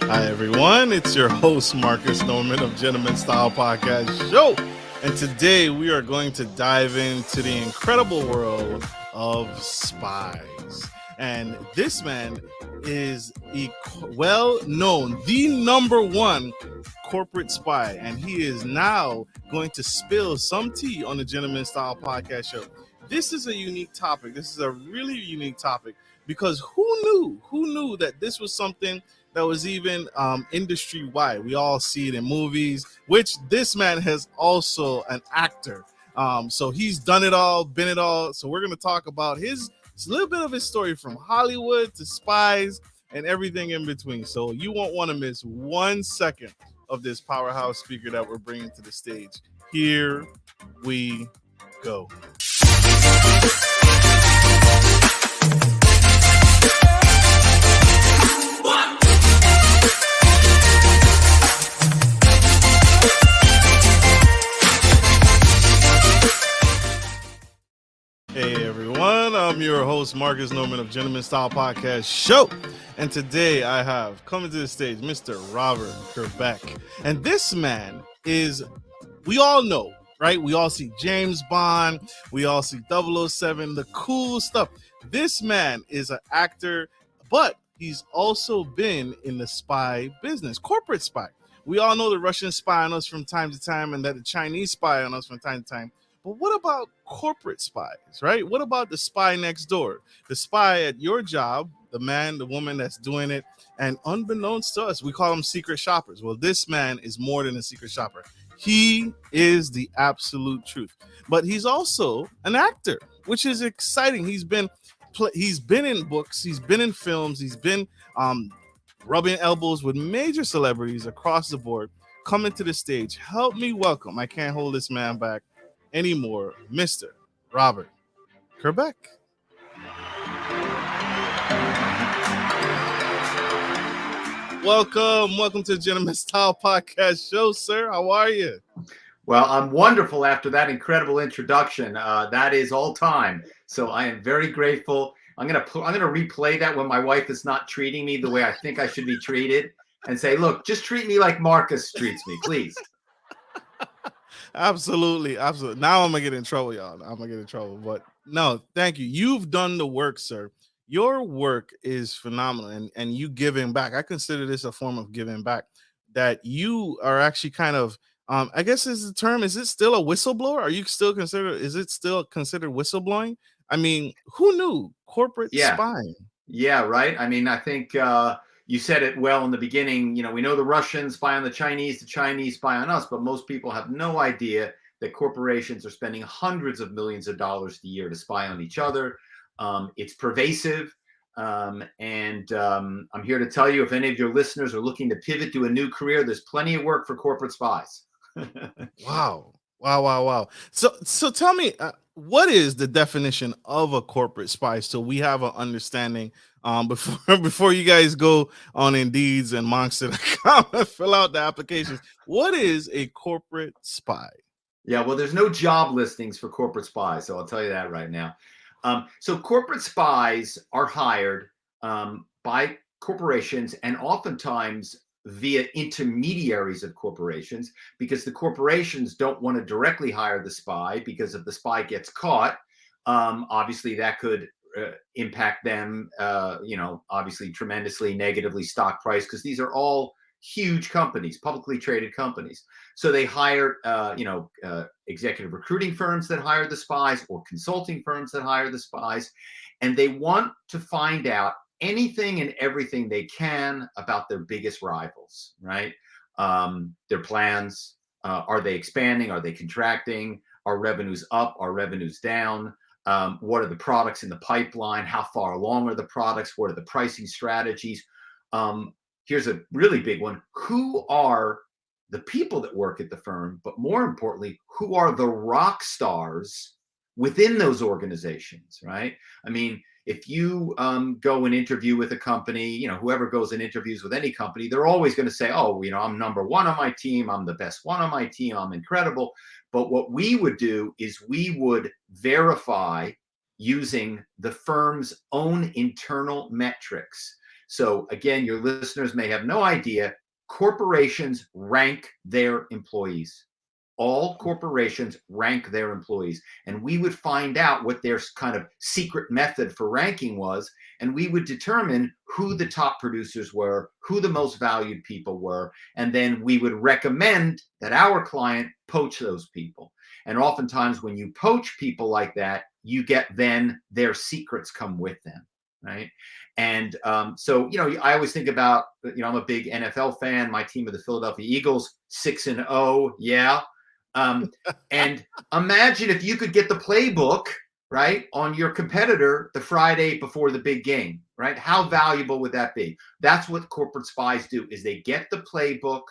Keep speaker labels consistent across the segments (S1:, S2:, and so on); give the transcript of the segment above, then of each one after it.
S1: Hi, everyone. It's your host, Marcus Norman of Gentleman Style Podcast Show. And today we are going to dive into the incredible world of spies. And this man is well known, the number one corporate spy. And he is now going to spill some tea on the Gentleman Style Podcast Show. This is a unique topic. This is a really unique topic because who knew that this was something that was even industry wide. We all see it in movies, which this man has also an actor. So he's done it all, been it all. So we're going to talk about it's a little bit of his story from Hollywood to spies and everything in between. So you won't want to miss 1 second of this powerhouse speaker that we're bringing to the stage. Here we go. Hey everyone, I'm your host Marcus Norman of Gentleman Style Podcast Show, and today I have coming to the stage Mr. Robert Kerbeck. And this man is, we all know, right? We all see James Bond, we all see 007, the cool stuff. This man is an actor, but he's also been in the spy business, corporate spy. We all know the Russians spy on us from time to time and that the Chinese spy on us from time to time. But what about corporate spies, right? What about the spy next door? The spy at your job, the man, the woman that's doing it, and unbeknownst to us, we call them secret shoppers. Well, this man is more than a secret shopper. He is the absolute truth. But he's also an actor, which is exciting. He's been in books, he's been in films, he's been rubbing elbows with major celebrities across the board. Coming to the stage, help me welcome, I can't hold this man back anymore, Mr. Robert Kerbeck. Welcome to the Gentleman Style Podcast Show, sir. How are you?
S2: Well, I'm wonderful after that incredible introduction. That is all time. So I am very grateful. I'm gonna replay that when my wife is not treating me the way I think I should be treated, and say, "Look, just treat me like Marcus treats me, please."
S1: Absolutely. Now I'm gonna get in trouble, y'all. I'm gonna get in trouble. But no, thank you. You've done the work, sir. Your work is phenomenal, and you giving back. I consider this a form of giving back. That you are actually kind of, I guess is the term. Is it still a whistleblower? Are you still considered? Is it still considered whistleblowing? I mean, who knew corporate spying?
S2: Yeah, right. I mean, I think you said it well in the beginning. You know, we know the Russians spy on the Chinese spy on us, but most people have no idea that corporations are spending hundreds of millions of dollars a year to spy on each other. It's pervasive. And I'm here to tell you, if any of your listeners are looking to pivot to a new career, there's plenty of work for corporate spies.
S1: Wow. So tell me, what is the definition of a corporate spy? So we have an understanding before you guys go on Indeeds and Monster.com and fill out the applications. What is a corporate spy?
S2: Yeah, well, there's no job listings for corporate spies, so I'll tell you that right now. So corporate spies are hired by corporations and oftentimes via intermediaries of corporations, because the corporations don't want to directly hire the spy, because if the spy gets caught, obviously that could impact them, obviously tremendously negatively stock price, because these are all huge companies, publicly traded companies. So they hire, executive recruiting firms that hire the spies, or consulting firms that hire the spies, and they want to find out anything and everything they can about their biggest rivals, right? Their plans, are they expanding? Are they contracting? Are revenues up? Are revenues down? What are the products in the pipeline? How far along are the products? What are the pricing strategies? Here's a really big one. Who are the people that work at the firm? But more importantly, who are the rock stars within those organizations, right? I mean, if you go and interview with a company, whoever goes and interviews with any company, they're always going to say, oh, I'm number one on my team. I'm the best one on my team. I'm incredible. But what we would do is we would verify using the firm's own internal metrics. So again, your listeners may have no idea. Corporations rank their employees. All corporations rank their employees, and we would find out what their kind of secret method for ranking was, and we would determine who the top producers were, who the most valued people were, and then we would recommend that our client poach those people. And oftentimes when you poach people like that, you get then their secrets come with them, right? And so, I always think about, I'm a big NFL fan. My team of the Philadelphia Eagles, 6-0, yeah. And imagine if you could get the playbook, right, on your competitor the Friday before the big game, right? How valuable would that be? That's what corporate spies do, is they get the playbook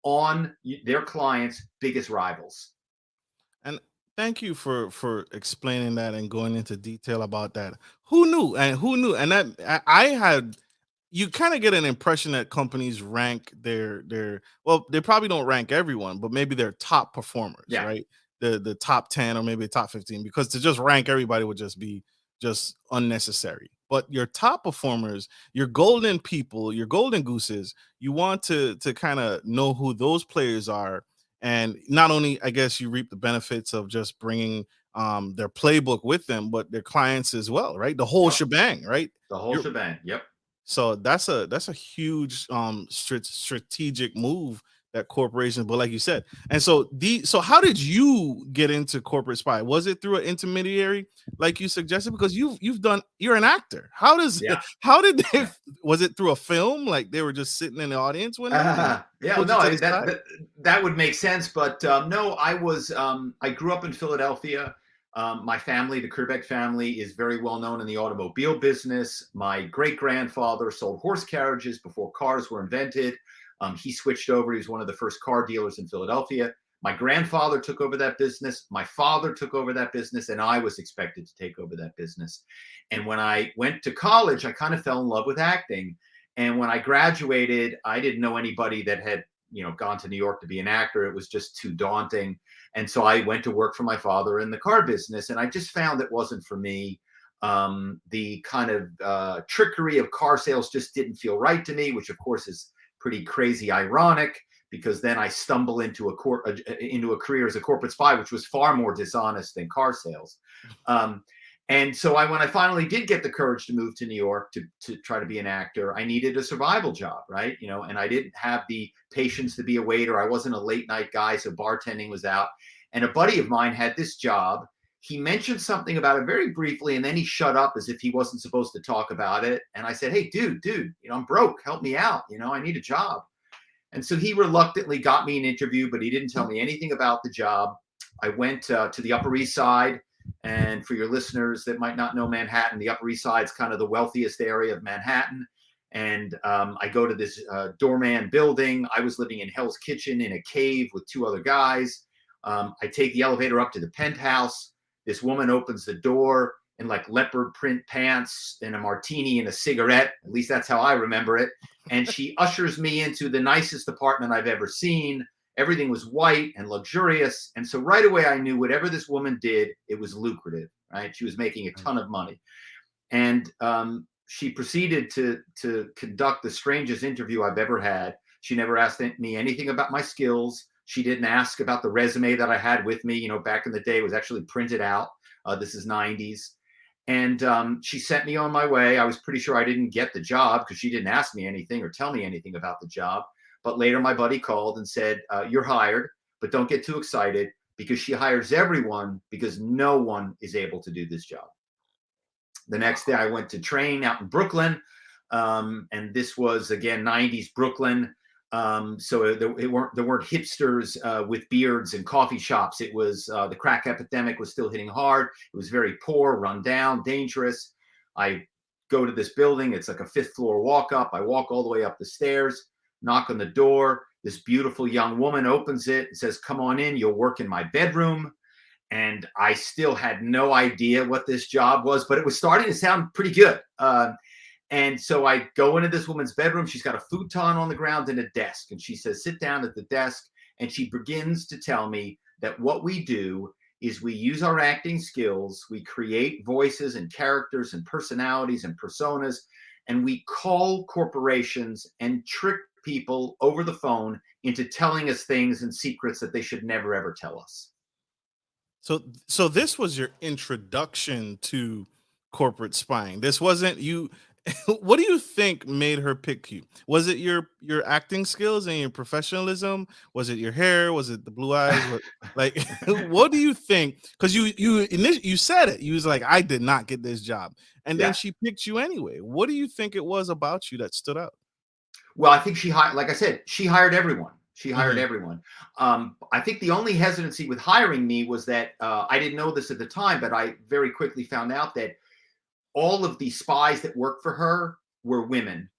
S2: on their clients' biggest rivals.
S1: And thank you for explaining that and going into detail about that. Who knew? And who knew? And that I had, you kind of get an impression that companies rank their well, they probably don't rank everyone, but maybe their top performers,
S2: Yeah.
S1: right? The top 10 or maybe the top 15, because to just rank everybody would just be just unnecessary. But your top performers, your golden people, your golden gooses, you want to kind of know who those players are. And not only, I guess, you reap the benefits of just bringing their playbook with them, but their clients as well, right? The whole
S2: Yep.
S1: shebang, right?
S2: The whole shebang. Yep.
S1: So that's a huge strategic move that corporations, but like you said. And so how did you get into corporate spy? Was it through an intermediary like you suggested? Because you're an actor. How did they, was it through a film? Like they were just sitting in the audience when
S2: yeah, no, that would make sense. But no, I grew up in Philadelphia. My family, the Kerbeck family, is very well known in the automobile business. My great-grandfather sold horse carriages before cars were invented. He switched over. He was one of the first car dealers in Philadelphia. My grandfather took over that business. My father took over that business, and I was expected to take over that business. And when I went to college, I kind of fell in love with acting. And when I graduated, I didn't know anybody that had, gone to New York to be an actor. It was just too daunting. And so I went to work for my father in the car business, and I just found it wasn't for me. The kind of trickery of car sales just didn't feel right to me, which of course is pretty crazy ironic, because then I stumble into a career as a corporate spy, which was far more dishonest than car sales. And so when I finally did get the courage to move to New York to try to be an actor, I needed a survival job, right? And I didn't have the patience to be a waiter. I wasn't a late night guy, so bartending was out. And a buddy of mine had this job. He mentioned something about it very briefly, and then he shut up as if he wasn't supposed to talk about it. And I said, "Hey, dude, I'm broke. Help me out. I need a job." And so he reluctantly got me an interview, but he didn't tell me anything about the job. I went to the Upper East Side. And for your listeners that might not know Manhattan, the Upper East Side is kind of the wealthiest area of Manhattan. And I go to this doorman building. I was living in Hell's Kitchen in a cave with two other guys. I take the elevator up to the penthouse. This woman opens the door in like leopard print pants and a martini and a cigarette. At least that's how I remember it. And she ushers me into the nicest apartment I've ever seen. Everything was white and luxurious. And so right away, I knew whatever this woman did, it was lucrative, right? She was making a ton of money. And she proceeded to conduct the strangest interview I've ever had. She never asked me anything about my skills. She didn't ask about the resume that I had with me. Back in the day, it was actually printed out. This is 90s. And she sent me on my way. I was pretty sure I didn't get the job because she didn't ask me anything or tell me anything about the job. But later my buddy called and said, "You're hired, but don't get too excited, because she hires everyone because no one is able to do this job." The next day I went to train out in Brooklyn. And this was, again, 90s Brooklyn. So there weren't hipsters with beards and coffee shops. It was the crack epidemic was still hitting hard. It was very poor, run down, dangerous. I go to this building. It's like a 5th floor walk up. I walk all the way up the stairs, knock on the door. This beautiful young woman opens it and says, "Come on in. You'll work in my bedroom." And I still had no idea what this job was, but it was starting to sound pretty good. And so I go into this woman's bedroom. She's got a futon on the ground and a desk. And she says, "Sit down at the desk." And she begins to tell me that what we do is we use our acting skills. We create voices and characters and personalities and personas. and we call corporations and trick people over the phone into telling us things and secrets that they should never ever tell us.
S1: So this was your introduction to corporate spying. This wasn't you. What do you think made her pick you? Was it your acting skills and your professionalism? Was it your hair? Was it the blue eyes? What, like what do you think? Because you said it. You was like, I did not get this job, and then
S2: Yeah.
S1: she picked you anyway. What do you think it was about you that stood out?
S2: Well, I think she hired, like I said, she hired everyone. She hired
S1: Mhm.
S2: everyone. I think the only hesitancy with hiring me was that I didn't know this at the time, but I very quickly found out that all of the spies that worked for her were women,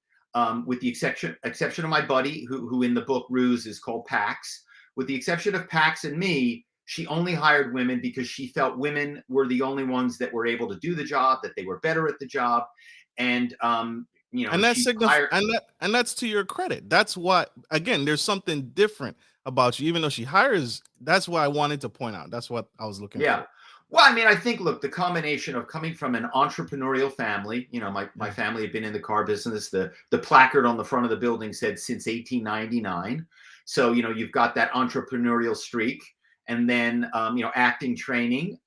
S2: with the exception of my buddy, who in the book Ruse is called Pax. With the exception of Pax and me, she only hired women because she felt women were the only ones that were able to do the job, that they were better at the job, and
S1: And that's
S2: she hired.
S1: and that's to your credit. That's what, again, there's something different about you, even though she hires. That's what I wanted to point out. That's what I was looking
S2: Yeah.
S1: for.
S2: Well, I mean, I think, look, the combination of coming from an entrepreneurial family, my
S1: Yeah.
S2: family had been in the car business. The placard on the front of the building said since 1899. So, you've got that entrepreneurial streak, and then, acting training.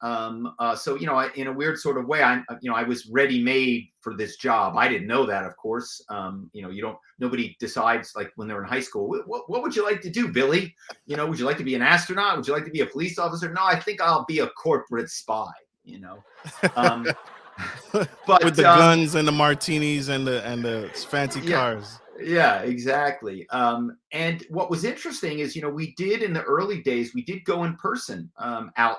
S2: So, in a weird sort of way, I was ready made for this job. I didn't know that, of course. Nobody decides like when they're in high school, what would you like to do, Billy? Would you like to be an astronaut? Would you like to be a police officer? No, I think I'll be a corporate spy, Um,
S1: With
S2: but
S1: the guns and the martinis and the fancy
S2: yeah,
S1: cars.
S2: yeah, exactly. And what was interesting is, we did in the early days, we did go in person, out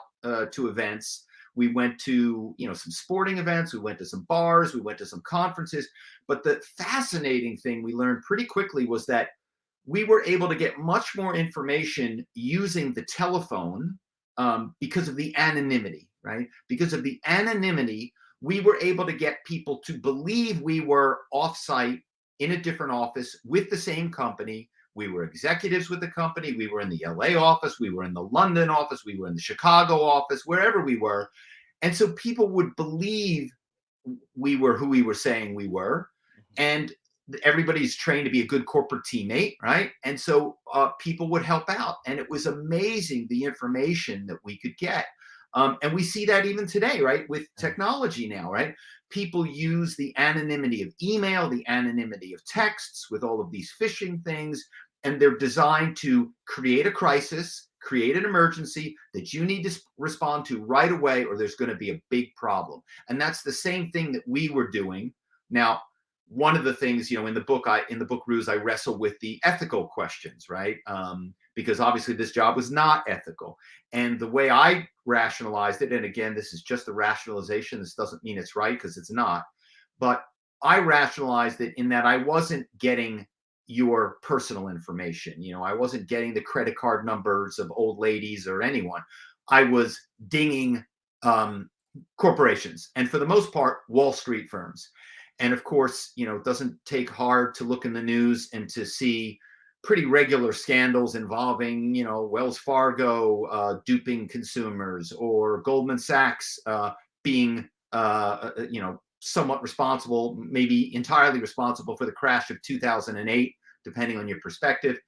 S2: to events. We went to, some sporting events. We went to some bars. We went to some conferences. But the fascinating thing we learned pretty quickly was that we were able to get much more information using the telephone, because of the anonymity, right? Because of the anonymity, we were able to get people to believe we were offsite in a different office with the same company. We were executives with the company. We were in the LA office. We were in the London office. We were in the Chicago office, wherever we were. And so people would believe we were who we were saying we were. And everybody's trained to be a good corporate teammate, right? And so people would help out. And it was amazing the information that we could get. And we see that even today, right? With technology now, right? People use the anonymity of email, the anonymity of texts with all of these phishing things, and they're designed to create a crisis, create an emergency that you need to respond to right away, or there's going to be a big problem. And that's the same thing that we were doing. Now, one of the things, in the book Ruse, I wrestle with the ethical questions, right? Because obviously this job was not ethical. And the way I rationalized it, and again, this is just a rationalization. This doesn't mean it's right, because it's not. But I rationalized it in that I wasn't getting your personal information. I wasn't getting the credit card numbers of old ladies or anyone. I was dinging corporations, and for the most part, Wall Street firms. And of course, it doesn't take hard to look in the news and to see pretty regular scandals involving, Wells Fargo duping consumers, or Goldman Sachs being, somewhat responsible, maybe entirely responsible for the crash of 2008, depending on your perspective.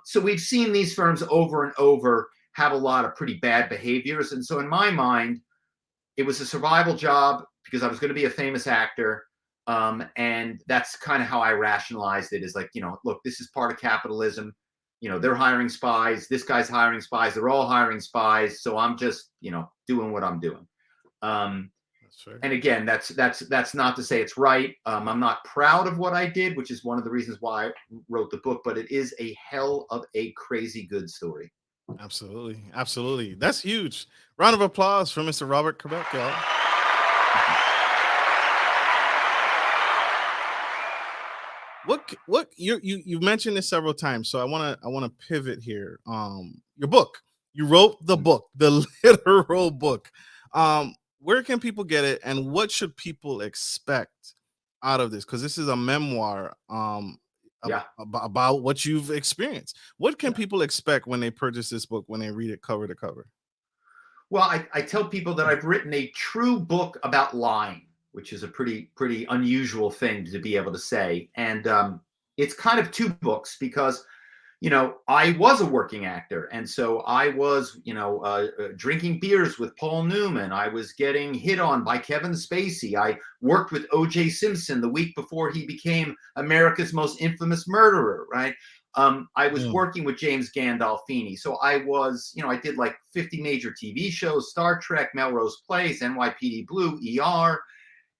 S2: So we've seen these firms over and over have a lot of pretty bad behaviors. And so in my mind, it was a survival job because I was going to be a famous actor. And that's kind of how I rationalized it, is like, look, this is part of capitalism. They're hiring spies. This guy's hiring spies. They're all hiring spies. So I'm just, doing what I'm doing. And again, that's not to say it's right. I'm not proud of what I did, which is one of the reasons why I wrote the book, but it is a hell of a crazy good story.
S1: Absolutely. Absolutely. That's huge. Round of applause for Mr. Robert Kerbeck, y'all. What you mentioned this several times, so I want to pivot here. Your book. You wrote the book, the literal book. Where can people get it, and what should people expect out of this? Because this is a memoir
S2: Yeah.
S1: about what you've experienced. What can
S2: Yeah.
S1: people expect when they purchase this book, when they read it cover to cover?
S2: Well, I tell people that I've written a true book about lying. which is a pretty unusual thing to be able to say. And it's kind of two books because, I was a working actor. And so I was, drinking beers with Paul Newman. I was getting hit on by Kevin Spacey. I worked with O.J. Simpson the week before he became America's most infamous murderer, right? I was working with James Gandolfini. So I was, I did like 50 major TV shows, Star Trek, Melrose Place, NYPD Blue, ER.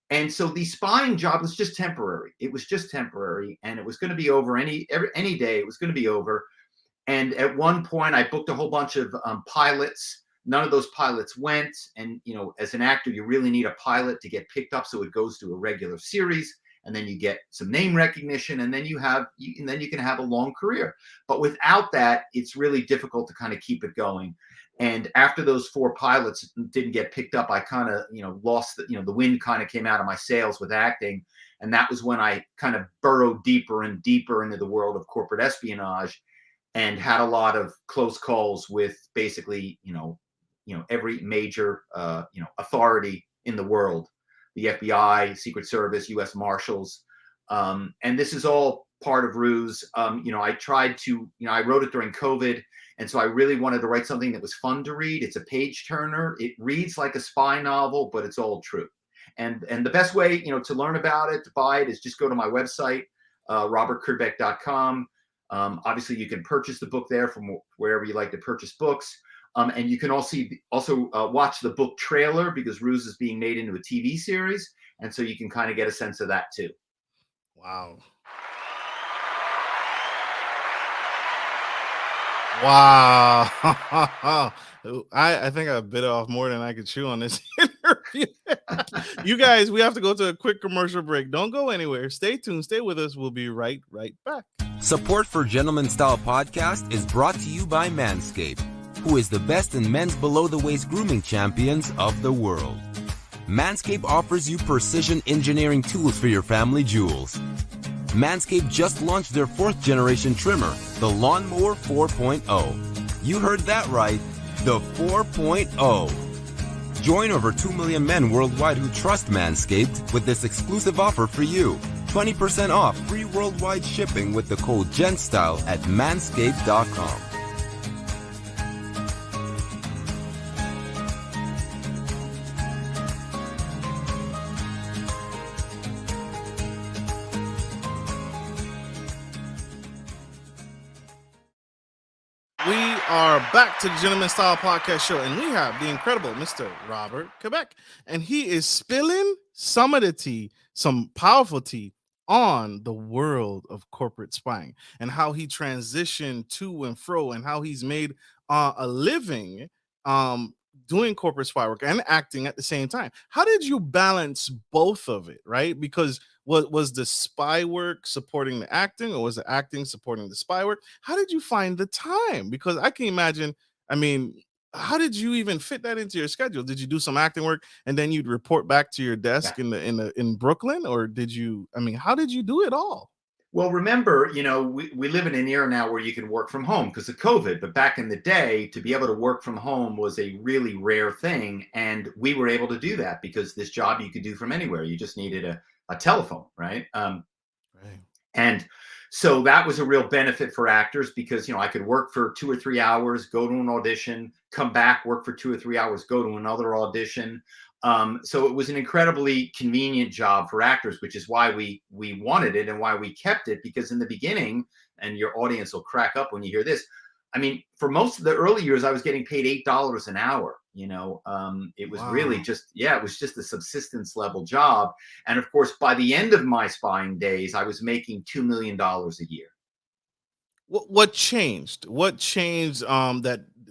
S2: And so the spying job was just temporary. It was just temporary, and it was going to be over any day. It was going to be over. And at one point, I booked a whole bunch of pilots. None of those pilots went. And as an actor, you really need a pilot to get picked up, so it goes to a regular series, and then you get some name recognition, and then you can have a long career. But without that, it's really difficult to kind of keep it going. And after those 4 pilots didn't get picked up, I kind of, lost the wind kind of came out of my sails with acting. And that was when I kind of burrowed deeper and deeper into the world of corporate espionage and had a lot of close calls with basically, every major, authority in the world, the FBI, Secret Service, U.S. Marshals. And this is all part of Ruse. I tried to, I wrote it during COVID. And so I really wanted to write something that was fun to read. It's a page turner. It reads like a spy novel, but it's all true. And the best way, to learn about it, to buy it, is just go to my website, robertkerbeck.com. Obviously, you can purchase the book there from wherever you like to purchase books. And you can also watch the book trailer, because Ruse is being made into a TV series. And so you can kind of get a sense of that too.
S1: Wow. Wow. I think I bit off more than I could chew on this interview. You guys, we have to go to a quick commercial break. Don't go anywhere. Stay tuned. Stay with us. We'll be right back.
S3: Support for Gentleman Style Podcast is brought to you by Manscaped, who is the best in men's below-the-waist grooming champions of the world. Manscaped offers you precision engineering tools for your family jewels. Manscaped just launched their 4th-generation trimmer, the Lawnmower 4.0. You heard that right, the 4.0. Join over 2 million men worldwide who trust Manscaped with this exclusive offer for you. 20% off free worldwide shipping with the code GENTSTYLE at manscaped.com.
S1: Are back to the Gentleman Style Podcast Show, and we have the incredible Mr. Robert Kerbeck, and he is spilling some of the tea, some powerful tea, on the world of corporate spying and how he transitioned to and fro, and how he's made a living doing corporate spy work and acting at the same time. How did you balance both of it, right? Because was the spy work supporting the acting, or was the acting supporting the spy work? How did you find the time? Because I can imagine, how did you even fit that into your schedule? Did you do some acting work and then you'd report back to your desk in Brooklyn, or did you, how did you do it all?
S2: Well, remember, we live in an era now where you can work from home because of COVID. But back in the day, to be able to work from home was a really rare thing. And we were able to do that because this job you could do from anywhere. You just needed a telephone, right? Right. And so that was a real benefit for actors because, I could work for 2 or 3 hours, go to an audition, come back, work for 2 or 3 hours, go to another audition. So it was an incredibly convenient job for actors, which is why we wanted it and why we kept it. Because in the beginning, and your audience will crack up when you hear this, for most of the early years, I was getting paid $8 an hour. It was really just, it was just a subsistence level job. And of course, by the end of my spying days, I was making $2 million a year.
S1: What changed? What changed?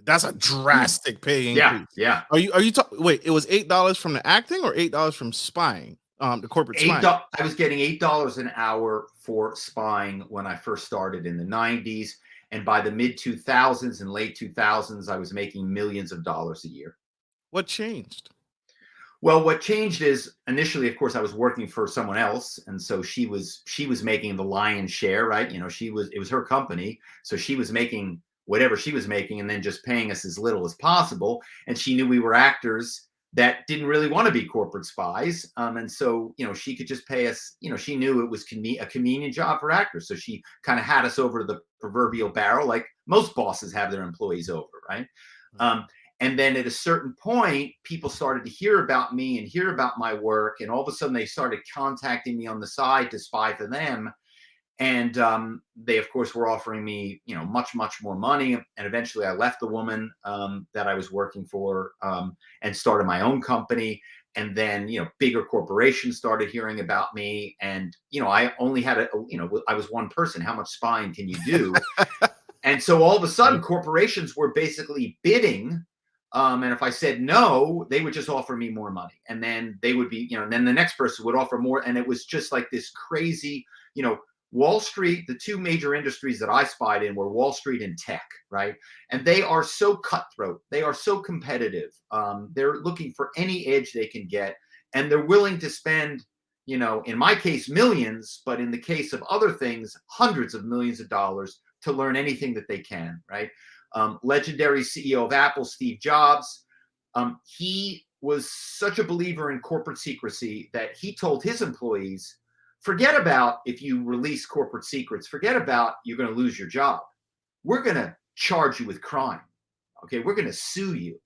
S1: That's a drastic pay increase.
S2: Yeah.
S1: Are you talking? Wait, it was $8 from the acting or $8 from spying? The corporate spying.
S2: I was getting $8 an hour for spying when I first started in the 90s. And by the mid 2000s and late 2000s, I was making millions of dollars a year.
S1: What changed?
S2: Well, what changed is initially, of course, I was working for someone else. And so she was making the lion's share, right? It was her company. So she was making whatever she was making and then just paying us as little as possible. And she knew we were actors. that didn't really want to be corporate spies. And so, she could just pay us, she knew it was a convenient job for actors. So she kind of had us over to the proverbial barrel, like most bosses have their employees over, right? And then at a certain point, people started to hear about me and hear about my work. And all of a sudden they started contacting me on the side to spy for them. And they, of course, were offering me, much, much more money. And eventually I left the woman that I was working for and started my own company. And then, bigger corporations started hearing about me. And, I only had I was one person. How much spying can you do? And so all of a sudden, corporations were basically bidding. And if I said no, they would just offer me more money. And then they would be, and then the next person would offer more. And it was just like this crazy, Wall Street, the two major industries that I spied in were Wall Street and tech, right? And they are so cutthroat. They are so competitive. They're looking for any edge they can get. And they're willing to spend, in my case, millions, but in the case of other things, hundreds of millions of dollars to learn anything that they can, right? Legendary CEO of Apple, Steve Jobs, he was such a believer in corporate secrecy that he told his employees, forget about if you release corporate secrets, forget about you're going to lose your job. We're going to charge you with crime. Okay, we're going to sue you.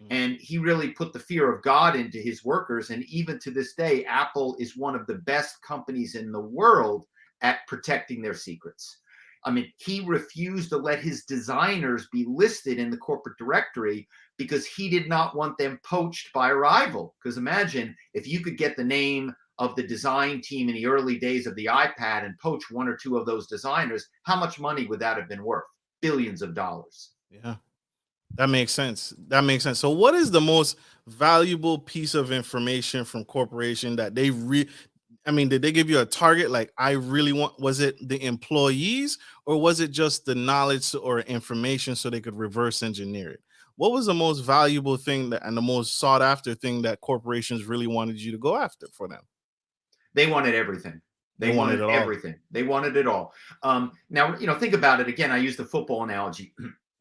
S2: And he really put the fear of God into his workers. And even to this day, Apple is one of the best companies in the world at protecting their secrets. I mean, he refused to let his designers be listed in the corporate directory because he did not want them poached by a rival. Because imagine if you could get the name of the design team in the early days of the iPad and poach one or two of those designers, how much money would that have been worth? Billions of dollars.
S1: Yeah, that makes sense. That makes sense. So what is the most valuable piece of information from corporation that they did they give you a target? Like, I really want, was it the employees or was it just the knowledge or information so they could reverse engineer it? What was the most valuable thing and the most sought after thing that corporations really wanted you to go after for them?
S2: They wanted everything. They wanted everything. They wanted it all. Now, think about it again. I use the football analogy.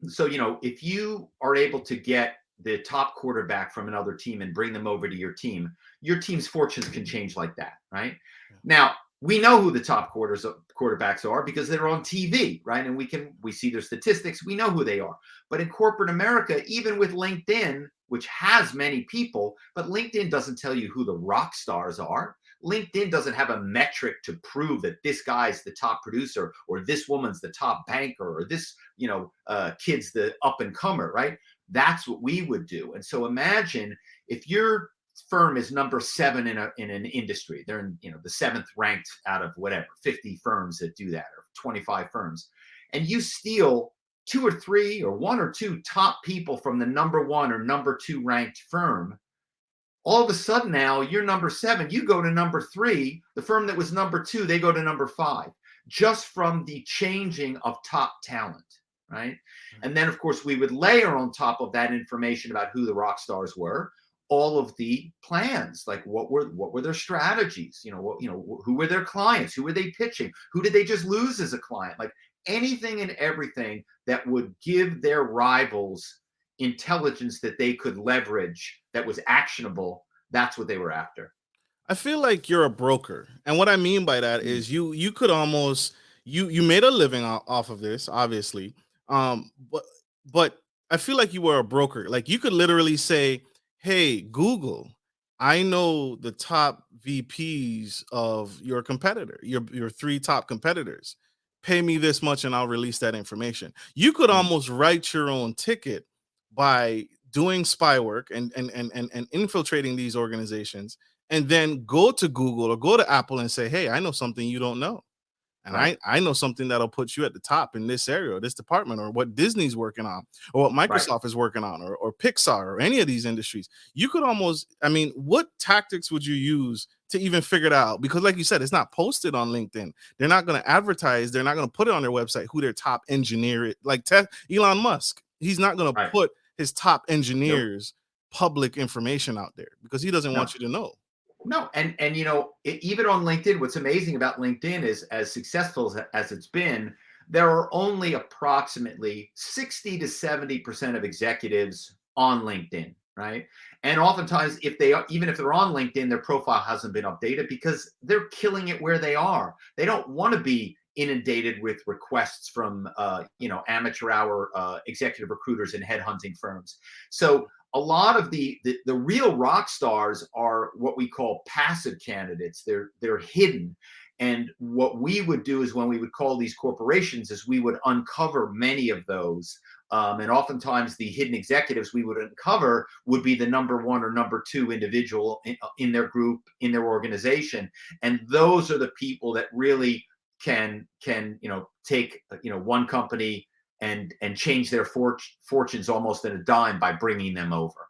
S2: So, if you are able to get the top quarterback from another team and bring them over to your team's fortunes can change like that, right? Yeah. Now, we know who the top quarterbacks are because they're on TV, right? And we see their statistics. We know who they are. But in corporate America, even with LinkedIn, which has many people, but LinkedIn doesn't tell you who the rock stars are. LinkedIn doesn't have a metric to prove that this guy's the top producer or this woman's the top banker or this, kid's the up and comer, right? That's what we would do. And so imagine if your firm is number 7 in an industry, they're in, the 7th ranked out of whatever, 50 firms that do that or 25 firms, and you steal 2 or 3 or 1 or 2 top people from the number 1 or number 2 ranked firm. All of a sudden now you're number 7, you go to number 3, the firm that was number 2, they go to number 5, just from the changing of top talent, right? And then of course we would layer on top of that information about who the rock stars were, all of the plans, like what were their strategies, who were their clients, who were they pitching, who did they just lose as a client, like anything and everything that would give their rivals intelligence that they could leverage that was actionable. That's what they were after.
S1: I feel like you're a broker, and what I mean by that is you could almost you made a living off of this, obviously, but I feel like you were a broker. Like, you could literally say, hey Google, I know the top VPs of your competitor, your 3 top competitors, pay me this much and I'll release that information. You could almost write your own ticket by doing spy work and infiltrating these organizations, and then go to Google or go to Apple and say, hey, I know something you don't know. And right. I know something that'll put you at the top in this area or this department, or what Disney's working on, or what Microsoft is working on, or Pixar, or any of these industries. You could almost, what tactics would you use to even figure it out? Because like you said, it's not posted on LinkedIn. They're not going to advertise. They're not going to put it on their website who their top engineer is. Like Elon Musk, he's not going to put his top engineers public information out there because he doesn't want you to know.
S2: No, and even on LinkedIn, what's amazing about LinkedIn is, as successful as it's been, there are only approximately 60 to 70% of executives on LinkedIn. right? And oftentimes, if they are, even if they're on LinkedIn, their profile hasn't been updated because they're killing it where they are. They don't want to be inundated with requests from amateur hour executive recruiters and headhunting firms. So a lot of the real rock stars are what we call passive candidates. They're hidden. And what we would do is when we would call these corporations is we would uncover many of those. And oftentimes the hidden executives we would uncover would be the number one or number two individual in their group, in their organization. And those are the people that really can take one company and change their fortunes almost in a dime by bringing them over.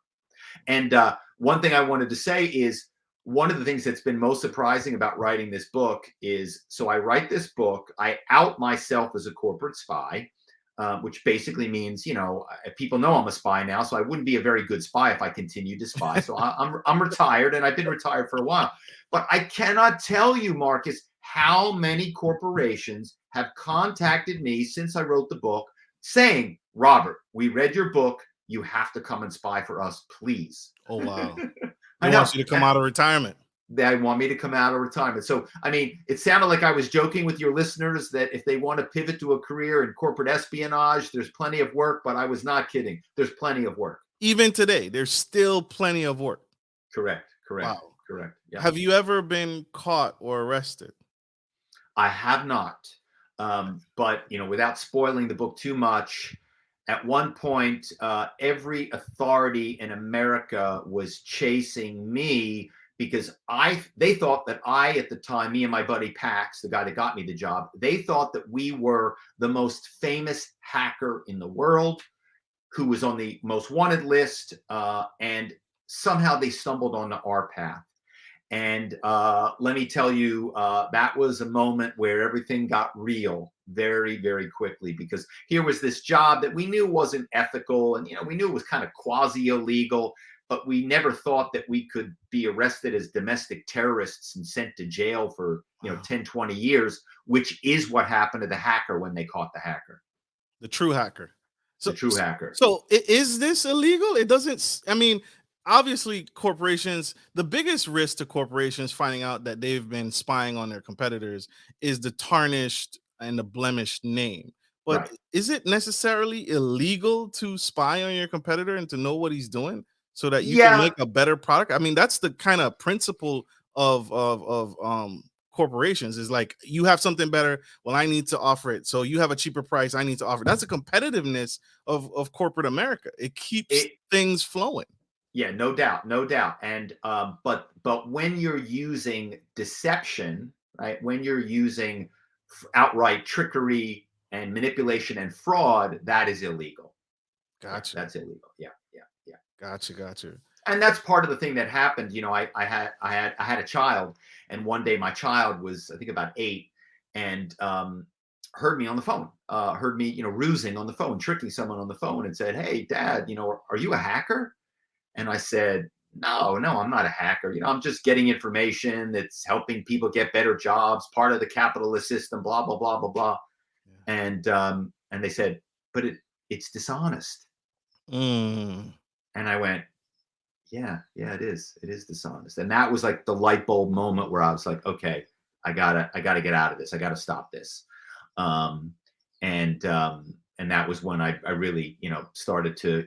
S2: And one thing I wanted to say is, one of the things that's been most surprising about writing this book is, so I write this book, I out myself as a corporate spy, which basically means, people know I'm a spy now, so I wouldn't be a very good spy if I continued to spy. So I'm retired, and I've been retired for a while. But I cannot tell you, Marcus, how many corporations have contacted me since I wrote the book saying, Robert, we read your book. You have to come and spy for us, please.
S1: Oh, wow. They want you to come out of retirement.
S2: They want me to come out of retirement. So, I mean, it sounded like I was joking with your listeners that if they want to pivot to a career in corporate espionage, there's plenty of work, but I was not kidding. There's plenty of work.
S1: Even today, there's still plenty of work.
S2: Correct.
S1: Wow.
S2: Correct. Yeah.
S1: Have you ever been caught or arrested?
S2: I have not. But, without spoiling the book too much, at one point, every authority in America was chasing me because they thought that at the time, me and my buddy Pax, the guy that got me the job, they thought that we were the most famous hacker in the world, who was on the most wanted list, and somehow they stumbled onto our path. And let me tell you, that was a moment where everything got real very, very quickly, because here was this job that we knew wasn't ethical, and we knew it was kind of quasi illegal, but we never thought that we could be arrested as domestic terrorists and sent to jail for 10, 20 years, which is what happened to the hacker when they caught the hacker.
S1: The true hacker.
S2: The true hacker.
S1: So is this illegal? It doesn't, obviously corporations, the biggest risk to corporations finding out that they've been spying on their competitors is the tarnished and the blemished name. But
S2: Right.
S1: Is it necessarily illegal to spy on your competitor and to know what he's doing so that you can make a better product? That's the kind of principle of corporations, is like, you have something better, well, I need to offer it. So you have a cheaper price, I need to offer it. That's the competitiveness of corporate America. It keeps things flowing.
S2: Yeah, no doubt. And but when you're using deception, right? When you're using outright trickery and manipulation and fraud, that is illegal.
S1: Gotcha.
S2: That's illegal. Yeah.
S1: Gotcha.
S2: And that's part of the thing that happened. I had a child, and one day my child was, I think, about 8, and heard me on the phone, heard me, rusing on the phone, tricking someone on the phone, and said, "Hey, Dad, are you a hacker?" And I said, no, I'm not a hacker. I'm just getting information that's helping people get better jobs, part of the capitalist system, blah, blah, blah, blah, blah. Yeah. And they said, but it's dishonest. And I went, yeah, it is. It is dishonest. And that was like the light bulb moment where I was like, okay, I gotta get out of this. I gotta stop this. And that was when I really, started to,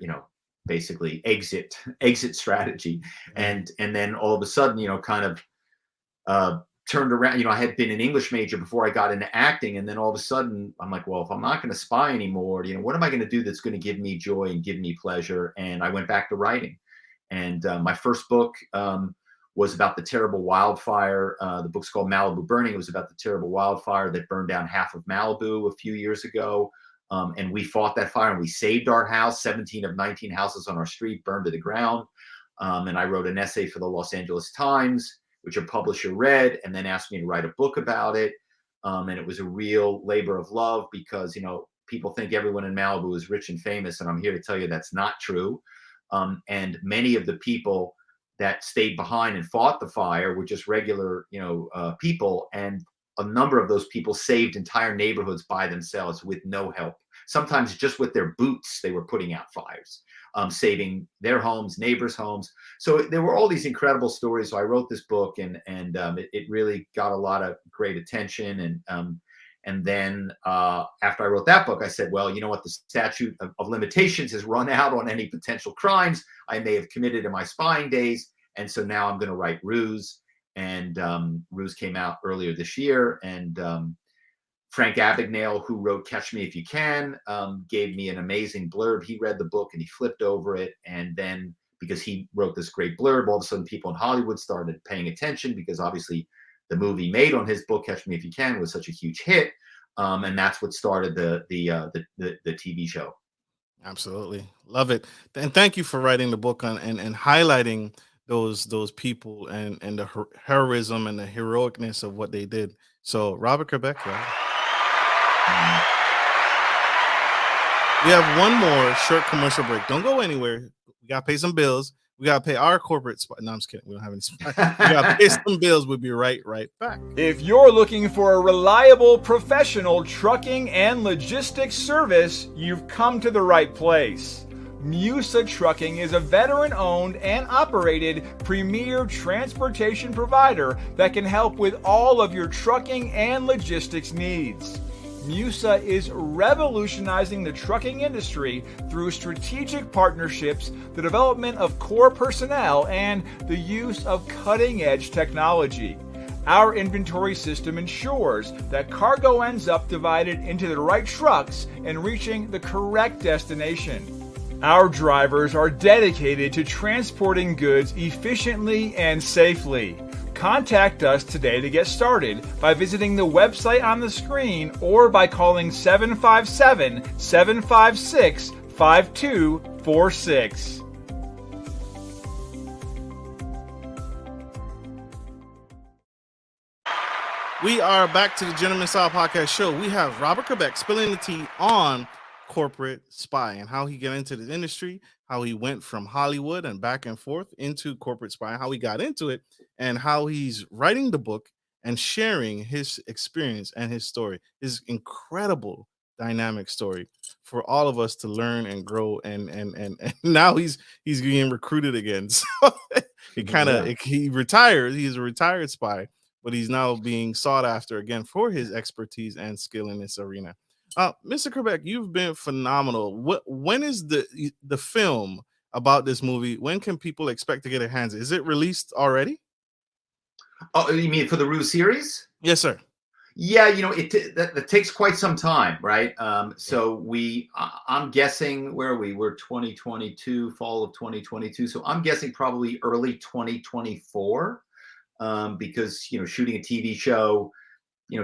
S2: basically exit strategy. And then all of a sudden, kind of turned around. I had been an English major before I got into acting. And then all of a sudden I'm like, well, if I'm not going to spy anymore, what am I going to do that's going to give me joy and give me pleasure? And I went back to writing. And my first book was about the terrible wildfire. The book's called Malibu Burning. It was about the terrible wildfire that burned down half of Malibu a few years ago. And we fought that fire, and we saved our house. 17 of 19 houses on our street burned to the ground. And I wrote an essay for the Los Angeles Times, which a publisher read and then asked me to write a book about it. And it was a real labor of love because, people think everyone in Malibu is rich and famous. And I'm here to tell you that's not true. And many of the people that stayed behind and fought the fire were just regular, people. And a number of those people saved entire neighborhoods by themselves with no help. Sometimes just with their boots, they were putting out fires, saving their homes, neighbors' homes. So there were all these incredible stories. So I wrote this book, and it really got a lot of great attention. And then after I wrote that book, I said, well, you know what? The statute of limitations has run out on any potential crimes I may have committed in my spying days. And so now I'm going to write Ruse. And Ruse came out earlier this year. And Frank Abagnale, who wrote Catch Me If You Can, gave me an amazing blurb. He read the book and he flipped over it. And then because he wrote this great blurb, all of a sudden people in Hollywood started paying attention, because obviously the movie made on his book, Catch Me If You Can, was such a huge hit. And that's what started the TV show.
S1: Absolutely. Love it. And thank you for writing the book on and highlighting those people and the heroism and the heroicness of what they did. So Robert Kerbeck, right? We have one more short commercial break. Don't go anywhere. We got to pay some bills. We got to pay our corporate spot. No, I'm just kidding. We don't have any spot. We got to pay some bills. We'll be right back.
S4: If you're looking for a reliable, professional trucking and logistics service, you've come to the right place. Musa Trucking is a veteran-owned and operated premier transportation provider that can help with all of your trucking and logistics needs. Musa is revolutionizing the trucking industry through strategic partnerships, the development of core personnel, and the use of cutting-edge technology. Our inventory system ensures that cargo ends up divided into the right trucks and reaching the correct destination. Our drivers are dedicated to transporting goods efficiently and safely. Contact us today to get started by visiting the website on the screen or by calling 757-756-5246.
S1: We are back to the Gentleman Style Podcast Show. We have Robert Kerbeck spilling the tea on corporate spy and how he got into the industry, how he went from Hollywood and back and forth into corporate spy, how he got into it, and how he's writing the book and sharing his experience and his story, his incredible dynamic story for all of us to learn and grow. And now he's being recruited again. So he retired. He's a retired spy, but he's now being sought after again for his expertise and skill in this arena. Mr. Kerbeck, you've been phenomenal. When is the film about this movie? When can people expect to get their hands? Is it released already?
S2: Oh, you mean for the Ruse series?
S1: Yes, sir.
S2: Yeah, that takes quite some time, right? So I'm guessing, where are we? We're 2022, fall of 2022. So I'm guessing probably early 2024, because shooting a TV show,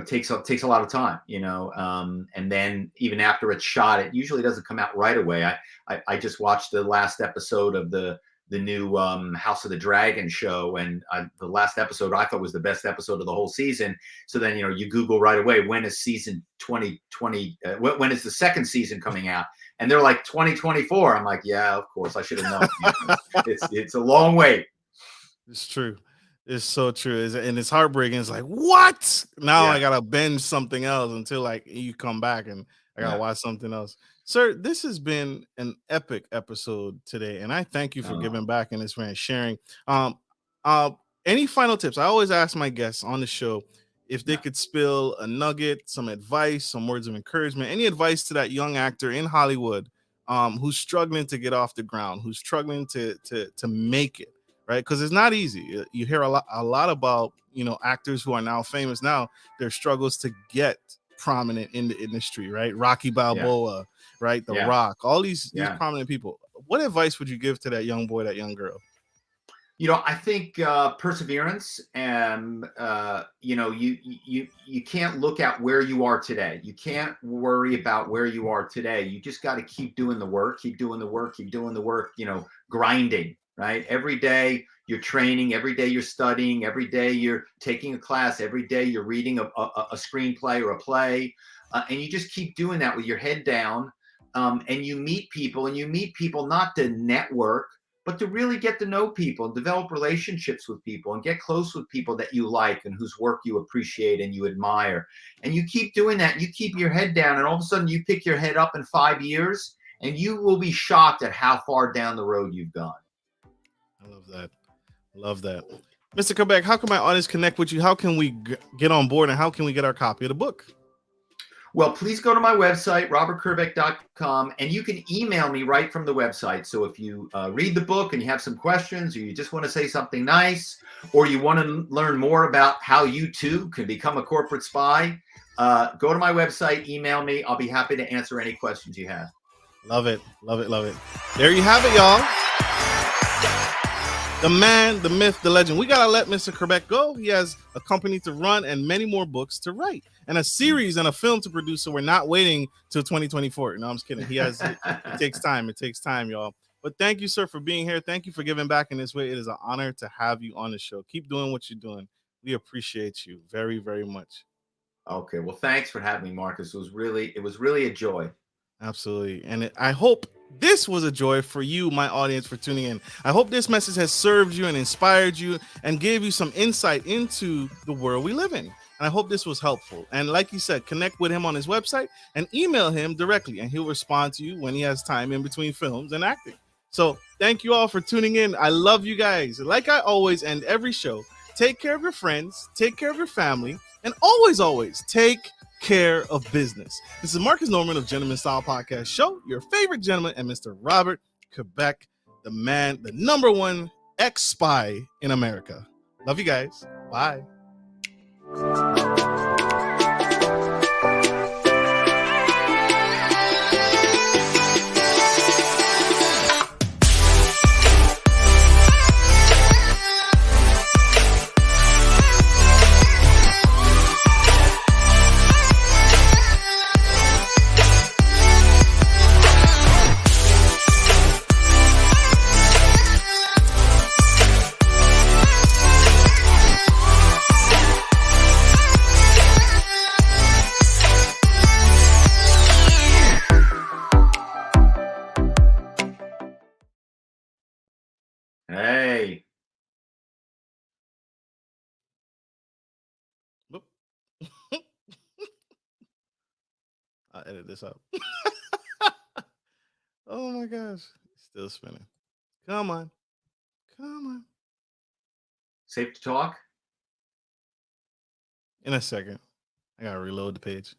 S2: takes a lot of time, and then even after it's shot, it usually doesn't come out right away. I just watched the last episode of the new House of the Dragon show, and the last episode I thought was the best episode of the whole season. So then you Google right away, when is season 2020? When is the second season coming out? And they're like 2024. I'm like, yeah, of course I should have known. It's a long wait.
S1: It's true. It's so true. And it's heartbreaking. It's like, what? Now I gotta binge something else until you come back and I gotta watch something else. Sir, this has been an epic episode today, and I thank you for giving back in this way and sharing. Any final tips? I always ask my guests on the show if they could spill a nugget, some advice, some words of encouragement, any advice to that young actor in Hollywood who's struggling to get off the ground, who's struggling to make it. Right, because it's not easy. You hear a lot about actors who are now famous now, their struggles to get prominent in the industry. Right, Rocky Balboa, right, The Rock, all these prominent people. What advice would you give to that young boy, that young girl?
S2: I think perseverance, and you can't look at where you are today. You can't worry about where you are today. You just got to keep doing the work, grinding. Right? Every day you're training, every day you're studying, every day you're taking a class, every day you're reading a screenplay or a play. And you just keep doing that with your head down. And you meet people not to network, but to really get to know people and develop relationships with people and get close with people that you like and whose work you appreciate and you admire. And you keep doing that. You keep your head down, and all of a sudden you pick your head up in 5 years, and you will be shocked at how far down the road you've gone.
S1: I love that. Love that. Mr. Kerbeck, how can my audience connect with you? How can we get on board, and how can we get our copy of the book?
S2: Well, please go to my website, robertkerbeck.com, and you can email me right from the website. So if you read the book and you have some questions, or you just want to say something nice, or you want to learn more about how you too can become a corporate spy, go to my website, email me. I'll be happy to answer any questions you have.
S1: Love it. Love it. Love it. There you have it, y'all. The man, the myth, the legend. We got to let Mr. Kerbeck go. He has a company to run and many more books to write and a series and a film to produce. So we're not waiting till 2024. No, I'm just kidding. He has, it takes time. It takes time, y'all. But thank you, sir, for being here. Thank you for giving back in this way. It is an honor to have you on the show. Keep doing what you're doing. We appreciate you very, very much.
S2: Okay. Well, thanks for having me, Marcus. It was really a joy.
S1: Absolutely. And I hope this was a joy for you, my audience, for tuning in. I hope this message has served you and inspired you and gave you some insight into the world we live in. And I hope this was helpful. And like you said, connect with him on his website and email him directly, and he'll respond to you when he has time in between films and acting. So thank you all for tuning in. I love you guys. Like I always end every show, take care of your friends, take care of your family, and always take care of business. This is Marcus Norman of Gentleman Style Podcast Show, your favorite gentleman, and Mr. Robert Kerbeck, the man, the number one ex-spy in America. Love you guys. Bye.
S2: Hey.
S1: Whoop. I'll edit this out. Oh my gosh. Still spinning. Come on. Come on.
S2: Safe to talk?
S1: In a second. I gotta reload the page.